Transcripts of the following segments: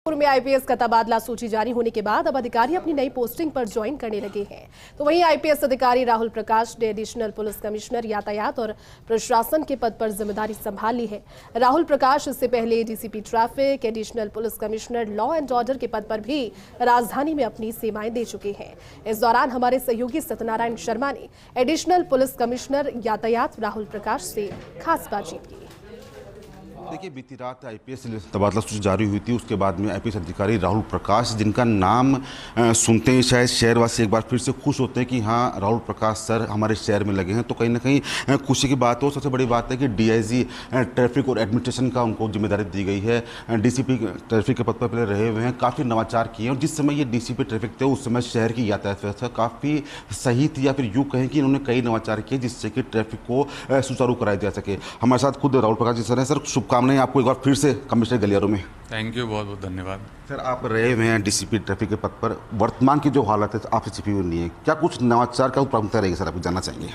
जयपुर में आईपीएस का तबादला सूची जारी होने के बाद अब अधिकारी अपनी नई पोस्टिंग पर ज्वाइन करने लगे हैं। तो वहीं आईपीएस अधिकारी राहुल प्रकाश ने एडिशनल पुलिस कमिश्नर यातायात और प्रशासन के पद पर जिम्मेदारी संभाल ली है। राहुल प्रकाश इससे पहले DCP traffic, additional police commissioner law and order के पद पर भी राजधानी में अपनी सेवाएं दे चुके हैं। इस दौरान हमारे सहयोगी सत्यनारायण शर्मा ने एडिशनल पुलिस कमिश्नर यातायात राहुल प्रकाश से खास बातचीत की। देखिए, बीती रात आईपीएस तबादला सूची जारी हुई थी। उसके बाद में आईपीएस अधिकारी राहुल प्रकाश, जिनका नाम सुनते ही शायद शहरवासी एक बार फिर से खुश होते हैं कि हाँ, राहुल प्रकाश सर हमारे शहर में लगे हैं, तो कहीं ना कहीं खुशी की बात हो। सबसे बड़ी बात है कि डीआईजी ट्रैफिक और एडमिनिस्ट्रेशन का उनको जिम्मेदारी दी गई है। डीसीपी ट्रैफिक के पद पर पहले रहे हुए हैं, काफ़ी नवाचार किए हैं। और जिस समय ये डीसीपी ट्रैफिक थे उस समय शहर की यातायात व्यवस्था काफ़ी सही थी, या फिर यूँ कहें कि इन्होंने कई नवाचार किए जिससे कि ट्रैफिक को सुचारू कराया जा सके। हमारे साथ खुद राहुल प्रकाश जी सर हैं। सर, शुभकामनाएं आपको एक बार फिर से कमिश्नर गलियारों में। थैंक यू, बहुत बहुत धन्यवाद। सर, आप रहे हुए हैं डीसीपी ट्रैफिक के पद पर, वर्तमान की जो हालत है आपसे छिपी हुई नहीं है, क्या कुछ नवाचार का प्राथमिकता रहेगी सर, आप जानना चाहेंगे?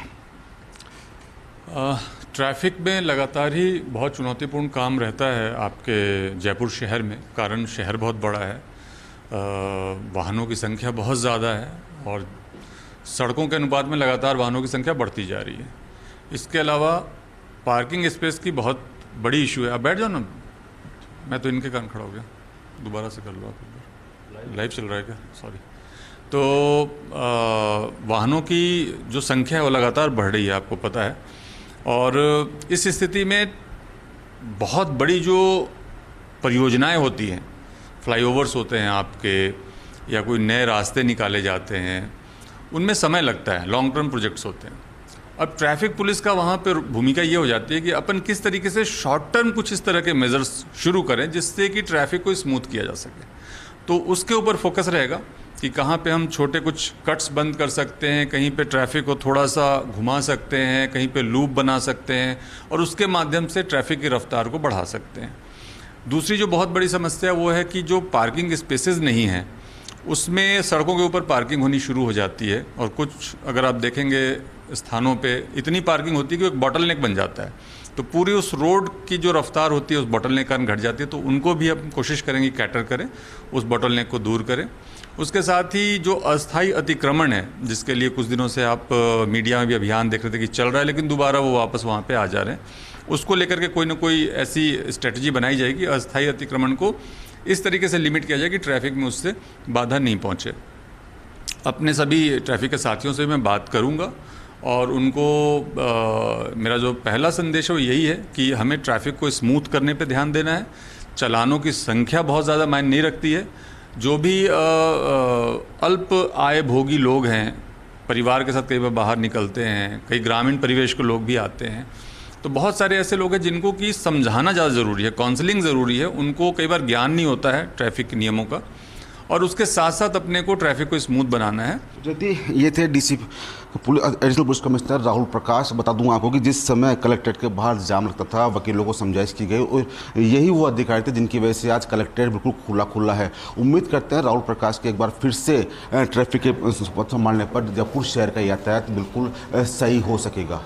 ट्रैफिक में लगातार ही बहुत चुनौतीपूर्ण काम रहता है आपके जयपुर शहर में, कारण शहर बहुत बड़ा है, वाहनों की संख्या बहुत ज़्यादा है और सड़कों के अनुपात में लगातार वाहनों की संख्या बढ़ती जा रही है। इसके अलावा पार्किंग स्पेस की बहुत बड़ी इशू है। आप बैठ जाओ ना, मैं तो इनके कारण खड़ा हो गया, दोबारा से कर लो आप। लाइव चल रहा है क्या? सॉरी। तो वाहनों की जो संख्या है वो लगातार बढ़ रही है, आपको पता है। और इस स्थिति में बहुत बड़ी जो परियोजनाएं होती हैं, फ्लाईओवर्स होते हैं आपके, या कोई नए रास्ते निकाले जाते हैं, उनमें समय लगता है, लॉन्ग टर्म प्रोजेक्ट्स होते हैं। अब ट्रैफिक पुलिस का वहाँ पर भूमिका ये हो जाती है कि अपन किस तरीके से शॉर्ट टर्म कुछ इस तरह के मेजर्स शुरू करें जिससे कि ट्रैफिक को स्मूथ किया जा सके। तो उसके ऊपर फोकस रहेगा कि कहाँ पे हम छोटे कुछ कट्स बंद कर सकते हैं, कहीं पे ट्रैफिक को थोड़ा सा घुमा सकते हैं, कहीं पे लूप बना सकते हैं और उसके माध्यम से ट्रैफिक की रफ्तार को बढ़ा सकते हैं। दूसरी जो बहुत बड़ी समस्या वो है कि जो पार्किंग स्पेसेस नहीं हैं, उसमें सड़कों के ऊपर पार्किंग होनी शुरू हो जाती है और कुछ अगर आप देखेंगे स्थानों पे इतनी पार्किंग होती है कि एक बॉटलनेक बन जाता है। तो पूरी उस रोड की जो रफ्तार होती है उस बॉटलनेक कारण घट जाती है। तो उनको भी हम कोशिश करेंगे कैटर करें, उस बॉटलनेक को दूर करें। उसके साथ ही जो अस्थायी अतिक्रमण है, जिसके लिए कुछ दिनों से आप मीडिया में भी अभियान देख रहे थे कि चल रहा है, लेकिन दोबारा वो वापस वहाँ पे आ जा रहे हैं, उसको लेकर के कोई ना कोई ऐसी स्ट्रेटजी बनाई जाएगी, अस्थायी अतिक्रमण को इस तरीके से लिमिट किया जाए कि ट्रैफिक में उससे बाधा नहीं पहुँचे। अपने सभी ट्रैफिक के साथियों से मैं बात करूँगा और उनको मेरा जो पहला संदेश है वो यही है कि हमें ट्रैफिक को स्मूथ करने पे ध्यान देना है। चालानों की संख्या बहुत ज़्यादा मायने नहीं रखती है। जो भी अल्प आय भोगी लोग हैं, परिवार के साथ कई बार बाहर निकलते हैं, कई ग्रामीण परिवेश के लोग भी आते हैं, तो बहुत सारे ऐसे लोग हैं जिनको कि समझाना ज़्यादा ज़रूरी है, काउंसलिंग ज़रूरी है। उनको कई बार ज्ञान नहीं होता है ट्रैफिक के नियमों का, और उसके साथ साथ अपने को ट्रैफिक को स्मूथ बनाना है। ये थे DCP additional police commissioner Rahul Prakash. बता दूं आपको कि जिस समय कलेक्ट्रेट के बाहर जाम लगता था, वकीलों को समझाइश की गई और यही वो अधिकारी थे जिनकी वजह से आज कलेक्ट्रेट बिल्कुल खुला है। उम्मीद करते हैं राहुल प्रकाश के एक बार फिर से ट्रैफिक के पद संभालने पर जयपुर शहर का यातायात बिल्कुल सही हो सकेगा।